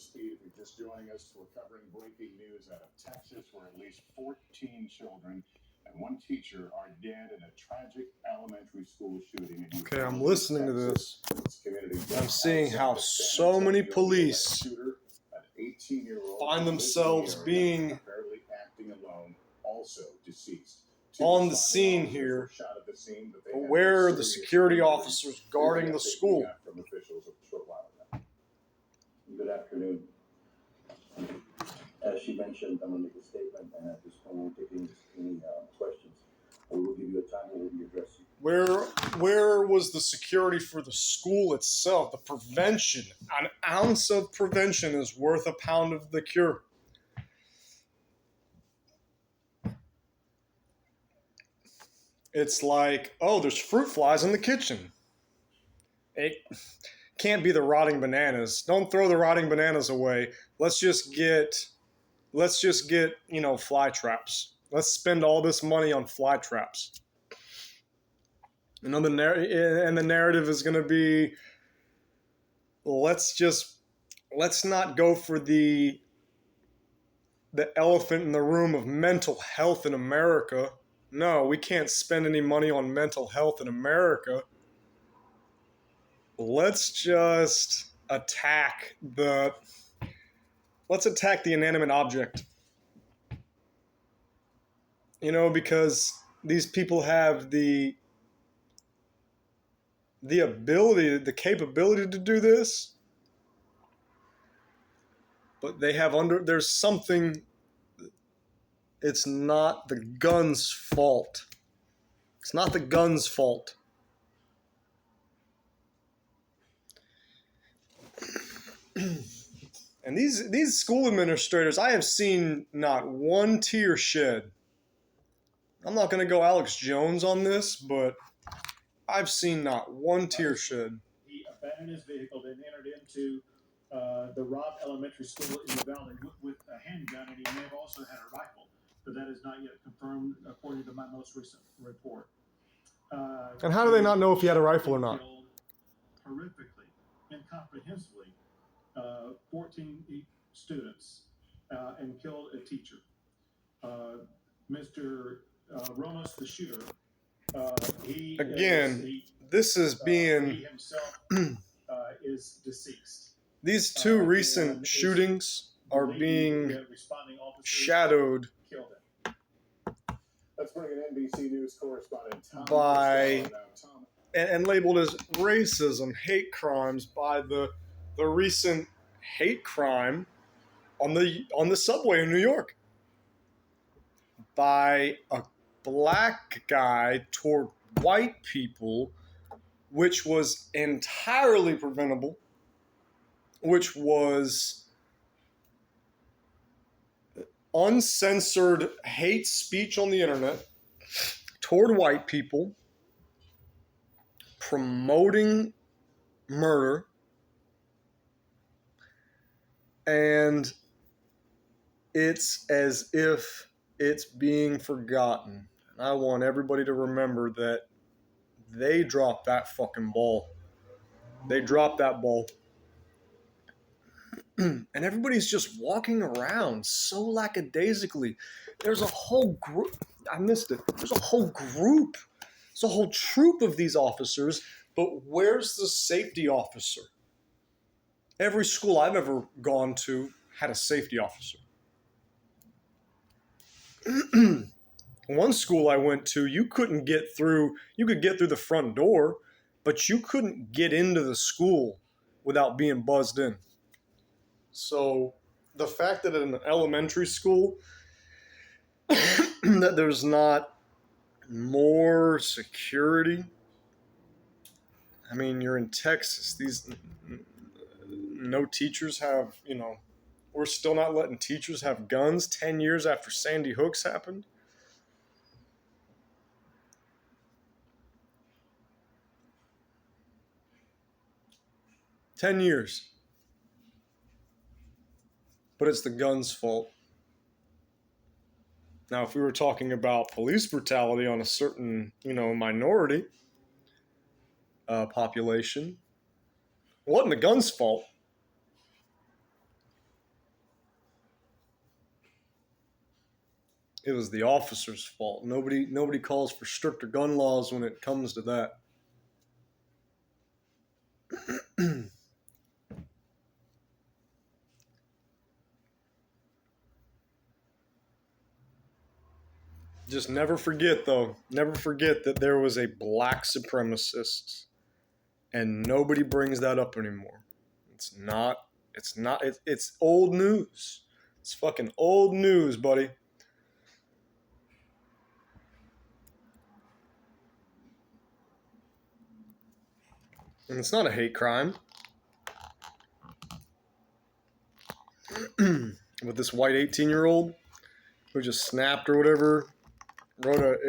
speed. If you're just joining us, we're covering breaking news out of Texas, where at least 14 children and one teacher are dead in a tragic elementary school shooting. Okay, I'm listening to this. I'm seeing how so many police find themselves being on the scene here, but where are the security officers guarding the school? Good afternoon. As she mentioned, I'm going to make a statement, and at this point, we won't take any questions. We will give you a time where we'll be addressing. Where was the security for the school itself? The prevention. An ounce of prevention is worth a pound of the cure. It's like, oh, there's fruit flies in the kitchen. It can't be the rotting bananas. Don't throw the rotting bananas away. Let's just get, fly traps. Let's spend all this money on fly traps. And the narrative is going to be, let's not go for the elephant in the room of mental health in America. No, we can't spend any money on mental health in America. Let's just attack the inanimate object. Because these people have the ability, the capability to do this, but there's something. It's not the gun's fault. It's not the gun's fault. And these school administrators, I have seen not one tear shed. I'm not going to go Alex Jones on this, but I've seen not one tear shed. He abandoned his vehicle and entered into the Robb Elementary School in the Valley with a handgun, and he may have also had a rifle, but that is not yet confirmed according to my most recent report. And how do they not know if he had a rifle or not? Horrifically, incomprehensibly, 14 students and killed a teacher. Mr. Ramos, the shooter, he himself is deceased. These two recent shootings are being shadowed Let's bring an NBC News correspondent and labeled as racism, hate crimes by the recent hate crime on the subway in New York by a black guy toward white people, which was entirely preventable, which was uncensored hate speech on the internet toward white people, promoting murder, and it's as if it's being forgotten. And I want everybody to remember that they dropped that fucking ball. They dropped that ball. And everybody's just walking around so lackadaisically. There's a whole group. I missed it. There's a whole group. There's a whole troop of these officers. But where's the safety officer? Every school I've ever gone to had a safety officer. One school I went to, you could get through the front door, but you couldn't get into the school without being buzzed in. So the fact that at an elementary school that there's not more security. I mean, you're in Texas. No teachers have, we're still not letting teachers have guns 10 years after Sandy Hook's happened. $10 years. But it's the gun's fault. Now, if we were talking about police brutality on a certain, minority population, it wasn't the gun's fault. It was the officer's fault. Nobody calls for stricter gun laws when it comes to that. Just never forget, though. Never forget that there was a black supremacist, and nobody brings that up anymore. It's not. It's not. It's old news. It's fucking old news, buddy. And it's not a hate crime. With this white 18-year-old who just snapped or whatever, wrote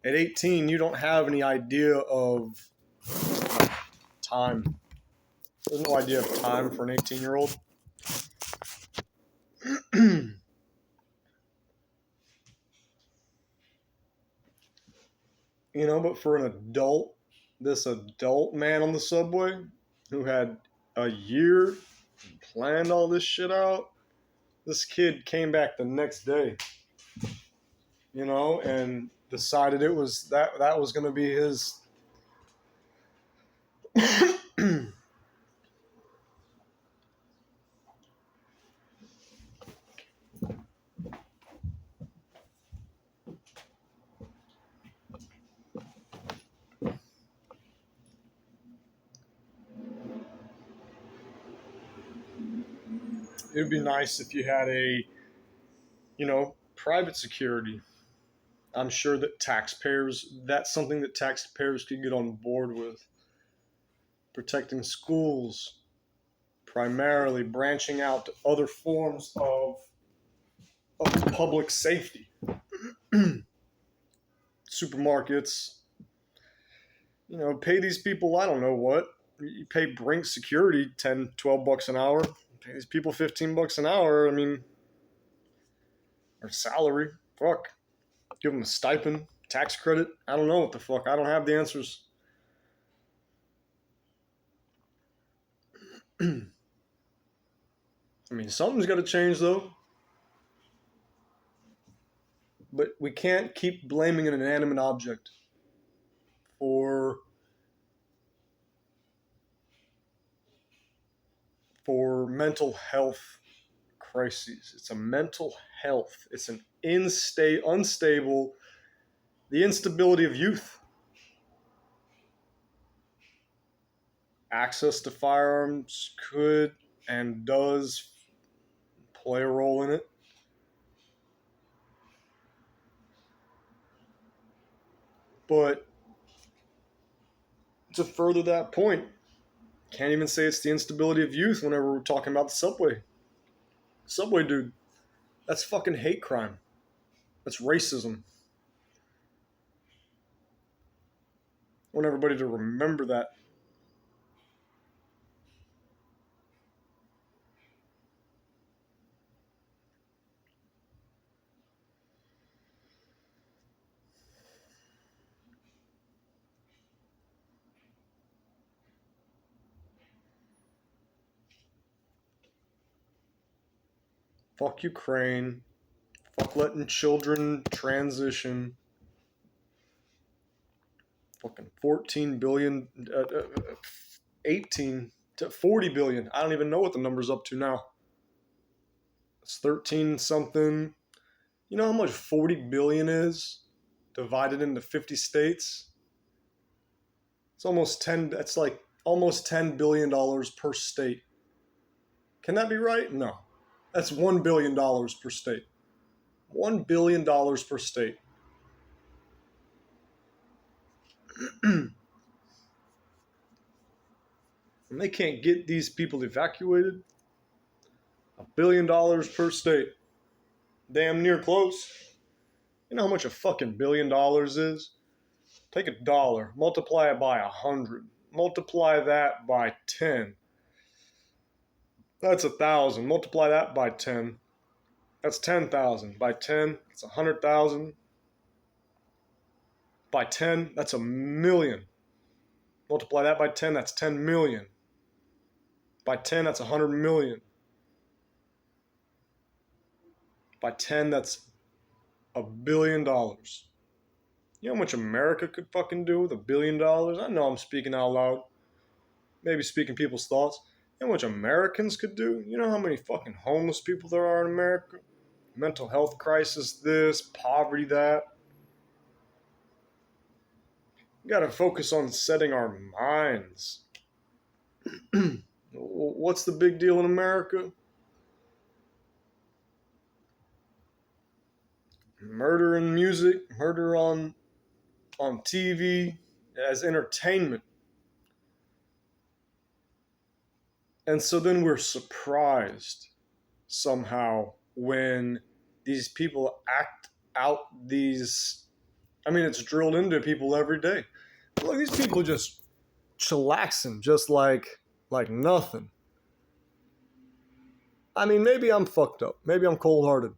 at 18, you don't have any idea of time. There's no idea of time for an 18-year-old. But for an adult, this adult man on the subway who had a year planned all this shit out, this kid came back the next day, and decided it was that was going to be his. It would be nice if you had a, private security. I'm sure that that's something that taxpayers could get on board with. Protecting schools, primarily branching out to other forms of public safety. Supermarkets, pay these people, I don't know what. You pay Brink security $10, $12 an hour. Pay these people $15 an hour. Or salary. Fuck. Give them a stipend, tax credit. I don't know what the fuck. I don't have the answers. Something's got to change, though. But we can't keep blaming an inanimate object for mental health crises. It's a mental health. It's an unstable, the instability of youth. Access to firearms could and does play a role in it. But to further that point, can't even say it's the instability of youth whenever we're talking about the subway. Subway dude, that's fucking hate crime. That's racism. I want everybody to remember that. Fuck Ukraine. Fuck letting children transition. Fucking 14 billion, 18 to 40 billion. I don't even know what the number's up to now. It's 13 something. You know how much 40 billion is divided into 50 states? It's almost 10, that's like almost $10 billion per state. Can that be right? No. That's $1 billion per state. $1 billion per state. And they can't get these people evacuated. $1 billion per state. Damn near close. You know how much a fucking $1 billion is? Take $1, multiply it by 100, multiply that by 10. That's 1,000. Multiply that by 10. That's 10,000. By 10, it's 100,000. By 10, that's 1,000,000. Multiply that by 10, that's 10 million. By 10, that's 100 million. By 10, that's $1 billion. You know how much America could fucking do with $1 billion? I know I'm speaking out loud, maybe speaking people's thoughts. You know how much Americans could do? You know how many fucking homeless people there are in America? Mental health crisis, this, poverty, that. We gotta focus on setting our minds. What's the big deal in America? Murder in music, murder on TV as entertainment. And so then we're surprised somehow when these people act out these. I mean, it's drilled into people every day. Look, these people are just chillaxing, just like nothing. I mean, maybe I'm fucked up. Maybe I'm cold-hearted.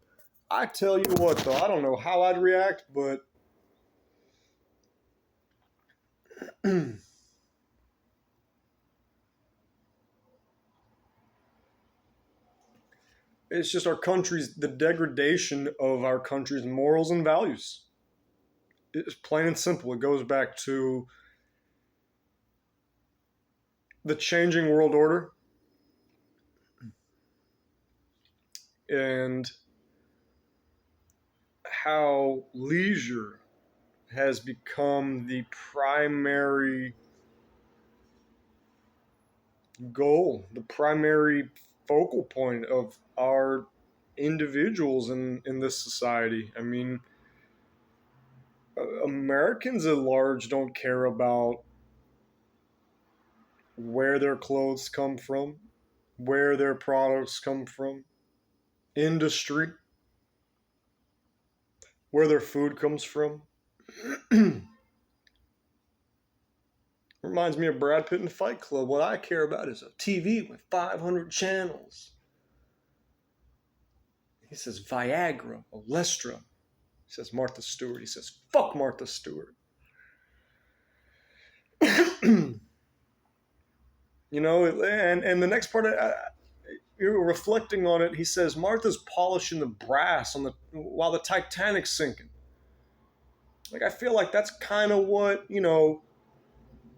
I tell you what, though, I don't know how I'd react, but it's just the degradation of our country's morals and values. It's plain and simple. It goes back to the changing world order and how leisure has become the primary goal, the primary focal point of our individuals in this society. I mean, Americans at large don't care about where their clothes come from, where their products come from, industry, where their food comes from. Reminds me of Brad Pitt in Fight Club. What I care about is a TV with 500 channels. He says Viagra, Olestra. He says Martha Stewart. He says, fuck Martha Stewart. You know, and the next part, you're reflecting on it, he says, Martha's polishing the brass while the Titanic's sinking. Like, I feel like that's kind of what, you know,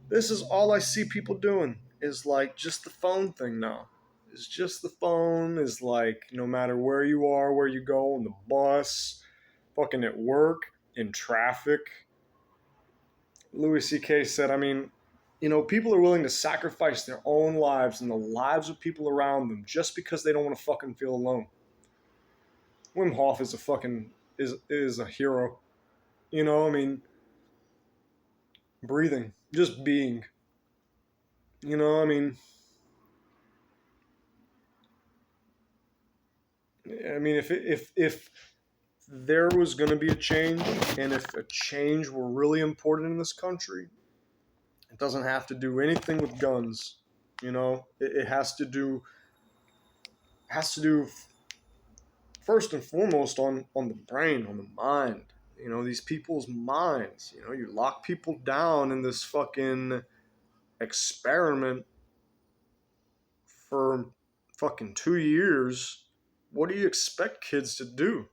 this is all I see people doing is like just the phone thing now. It's just the phone is like, no matter where you are, where you go, on the bus, fucking at work, in traffic. Louis C.K. said, I mean, you know, people are willing to sacrifice their own lives and the lives of people around them just because they don't want to fucking feel alone. Wim Hof is is a hero. You know, I mean, breathing, just being. You know, I mean, if there was going to be a change, and if a change were really important in this country, it doesn't have to do anything with guns. You know, it has to do first and foremost on the brain, on the mind. You know, these people's minds. You know, you lock people down in this fucking experiment for fucking 2 years. What do you expect kids to do?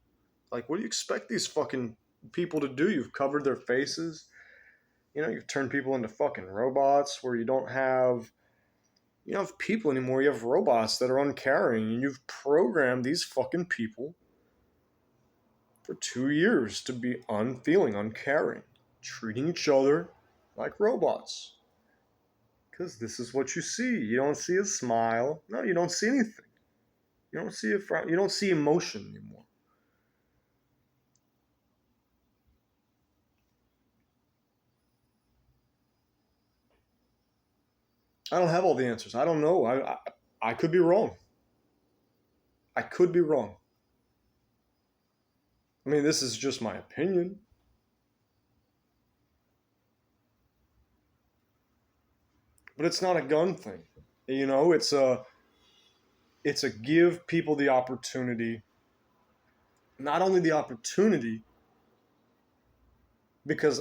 Like, what do you expect these fucking people to do? You've covered their faces. You know, you've turned people into fucking robots where you don't have people anymore. You have robots that are uncaring, and you've programmed these fucking people for 2 years to be unfeeling, uncaring, treating each other like robots. Because this is what you see. You don't see a smile. No, you don't see anything. You don't see you don't see emotion anymore. I don't have all the answers. I don't know. I could be wrong. I could be wrong. I mean, this is just my opinion. But it's not a gun thing. You know, it's a give people the opportunity. Not only the opportunity, because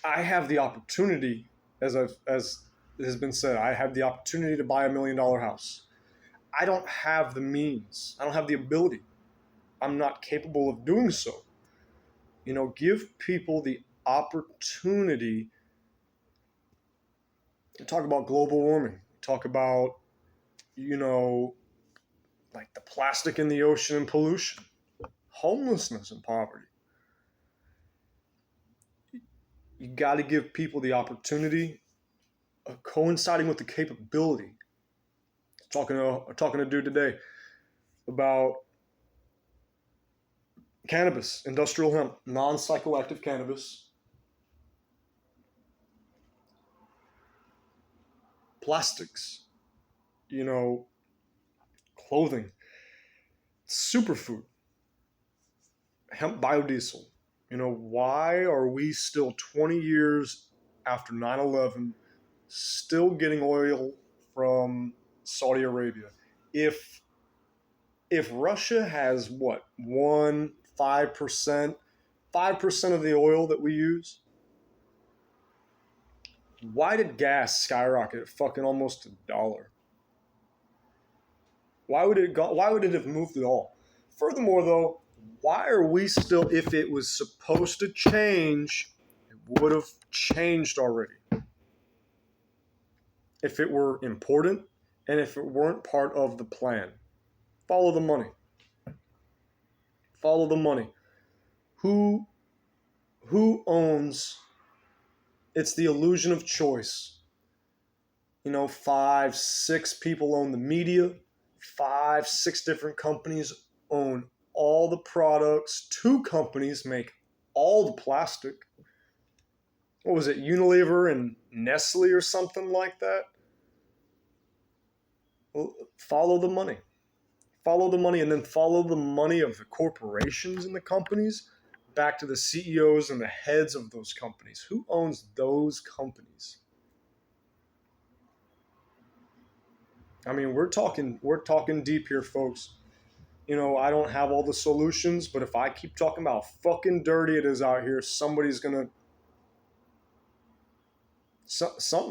I have the opportunity, as has been said, I have the opportunity to buy $1 million house. I don't have the means. I don't have the ability. I'm not capable of doing so. Give people the opportunity to talk about global warming, talk about, like the plastic in the ocean and pollution, homelessness and poverty. You got to give people the opportunity, coinciding with the capability. Talking to a dude today about cannabis, industrial hemp, non-psychoactive cannabis, plastics, clothing, superfood, hemp biodiesel. Why are we still 20 years after 9/11 still getting oil from Saudi Arabia? If Russia has what, 5% of the oil that we use, why did gas skyrocket at fucking almost $1? Why would it have moved at all? Furthermore, though, why are we still, if it was supposed to change, it would have changed already. If it were important and if it weren't part of the plan. Follow the money. Follow the money. Who owns? It's the illusion of choice. 5, 6 people own the media. 5, 6 different companies own all the products. 2 companies make all the plastic. What was it, Unilever and Nestle or something like that? Well, follow the money. Follow the money, and then follow the money of the corporations and the companies back to the CEOs and the heads of those companies. Who owns those companies? I mean, we're talking deep here, folks. I don't have all the solutions, but if I keep talking about how fucking dirty it is out here, somebody's gonna.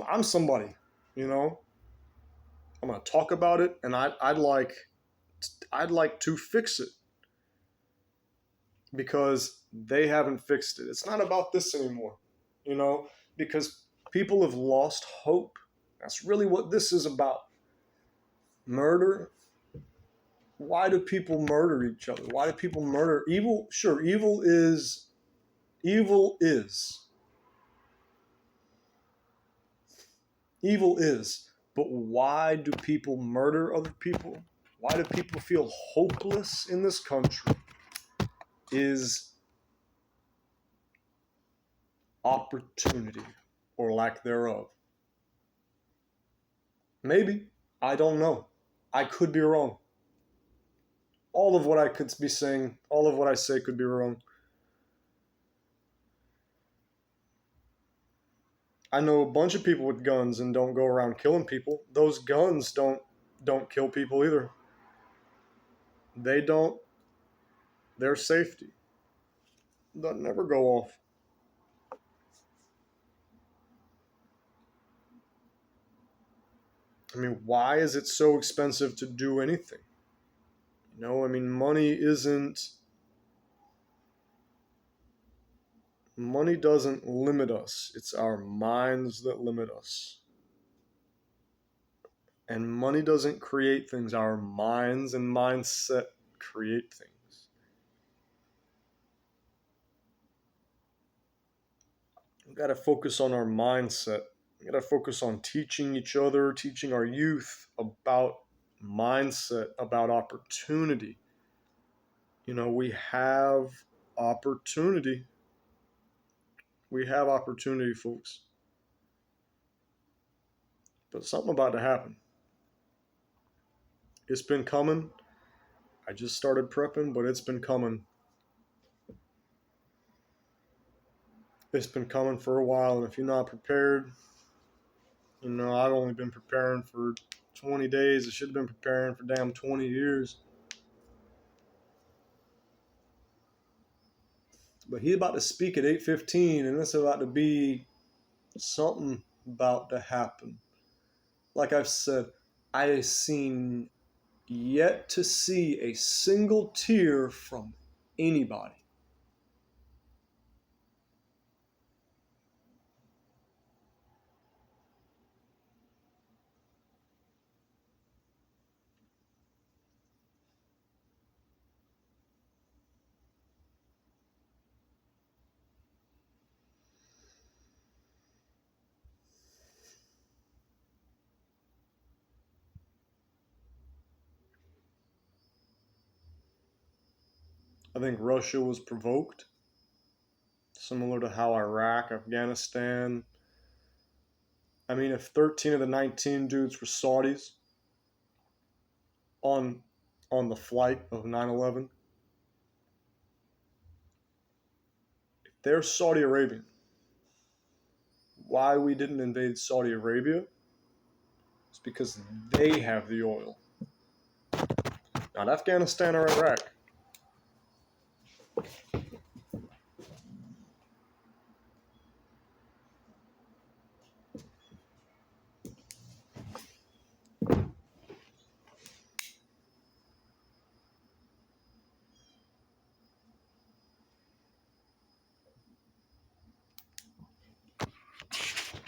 I'm somebody, I'm gonna talk about it, and I'd like to fix it because they haven't fixed it. It's not about this anymore, because people have lost hope. That's really what this is about. Murder. Why do people murder each other? Why do people murder? Evil, sure, evil is. Evil is. But why do people murder other people? Why do people feel hopeless in this country? Is opportunity or lack thereof. Maybe. I don't know. I could be wrong. All of what I could be saying, all of what I say could be wrong. I know a bunch of people with guns and don't go around killing people. Those guns don't kill people either. They don't. Their safety. They'll never go off. I mean, why is it so expensive to do anything? Money doesn't limit us. It's our minds that limit us. And money doesn't create things. Our minds and mindset create things. We've got to focus on our mindset. We've got to focus on teaching each other, teaching our youth about mindset, about opportunity. We have opportunity. We have opportunity, folks. But something about to happen. It's been coming. I just started prepping, but it's been coming. It's been coming for a while, and if you're not prepared, I've only been preparing for 20 days. I should have been preparing for damn 20 years. But he's about to speak at 8:15, and it's about to be something about to happen. Like I've said, I seen yet to see a single tear from anybody. I think Russia was provoked, similar to how Iraq, Afghanistan. I mean, if 13 of the 19 dudes were Saudis on the flight of 9/11, if they're Saudi Arabian, why we didn't invade Saudi Arabia is because they have the oil, not Afghanistan or Iraq.